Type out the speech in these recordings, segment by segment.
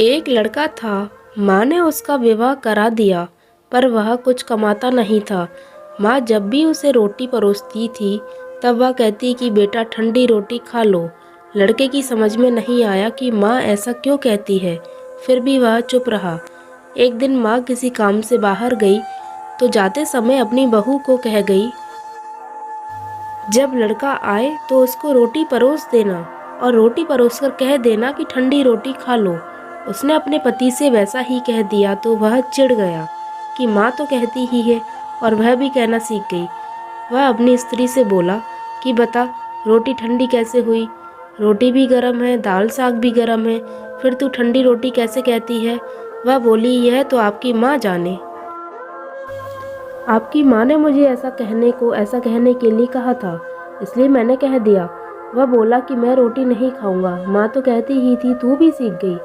एक लड़का था, माँ ने उसका विवाह करा दिया, पर वह कुछ कमाता नहीं था। माँ जब भी उसे रोटी परोसती थी, तब वह कहती कि बेटा ठंडी रोटी खा लो। लड़के की समझ में नहीं आया कि माँ ऐसा क्यों कहती है, फिर भी वह चुप रहा। एक दिन माँ किसी काम से बाहर गई, तो जाते समय अपनी बहू को कह गई, जब लड़का आए तो उसको रोटी परोस देना और रोटी परोसकर कह देना कि ठंडी रोटी खा लो। उसने अपने पति से वैसा ही कह दिया तो वह चिढ़ गया कि माँ तो कहती ही है, और वह भी कहना सीख गई। वह अपनी स्त्री से बोला कि बता, रोटी ठंडी कैसे हुई? रोटी भी गर्म है, दाल साग भी गर्म है, फिर तू ठंडी रोटी कैसे कहती है? वह बोली, यह तो आपकी माँ जाने। आपकी माँ ने मुझे ऐसा कहने के लिए कहा था, इसलिए मैंने कह दिया। वह बोला कि मैं रोटी नहीं खाऊंगा, माँ तो कहती ही थी, तू भी सीख गई।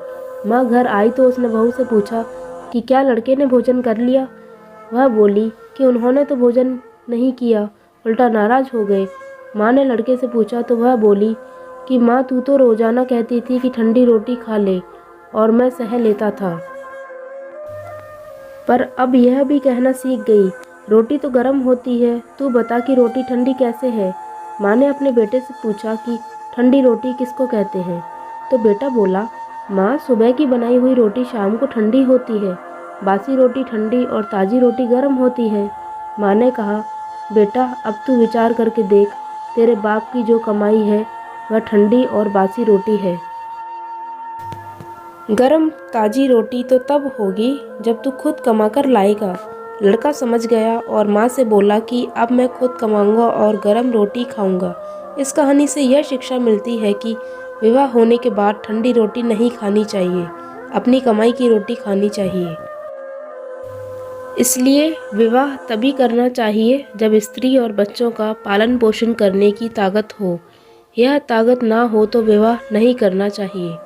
माँ घर आई तो उसने बहू से पूछा कि क्या लड़के ने भोजन कर लिया? वह बोली कि उन्होंने तो भोजन नहीं किया, उल्टा नाराज हो गए। माँ ने लड़के से पूछा तो वह बोली कि माँ तू तो रोजाना कहती थी कि ठंडी रोटी खा ले, और मैं सह लेता था, पर अब यह भी कहना सीख गई, रोटी तो गर्म होती है, तू बता कि रोटी ठंडी कैसे है? माँ ने अपने बेटे से पूछा कि ठंडी रोटी किसको कहते हैं? तो बेटा बोला, माँ सुबह की बनाई हुई रोटी शाम को ठंडी होती है, बासी रोटी ठंडी और ताज़ी रोटी गर्म होती है। माँ ने कहा, बेटा अब तू विचार करके देख, तेरे बाप की जो कमाई है वह ठंडी और बासी रोटी है। गरम ताज़ी रोटी तो तब होगी जब तू खुद कमा कर लाएगा। लड़का समझ गया और माँ से बोला कि अब मैं खुद कमाऊंगा और गरम रोटी खाऊंगा। इस कहानी से यह शिक्षा मिलती है कि विवाह होने के बाद ठंडी रोटी नहीं खानी चाहिए, अपनी कमाई की रोटी खानी चाहिए। इसलिए विवाह तभी करना चाहिए जब स्त्री और बच्चों का पालन पोषण करने की ताकत हो। यह ताकत ना हो तो विवाह नहीं करना चाहिए।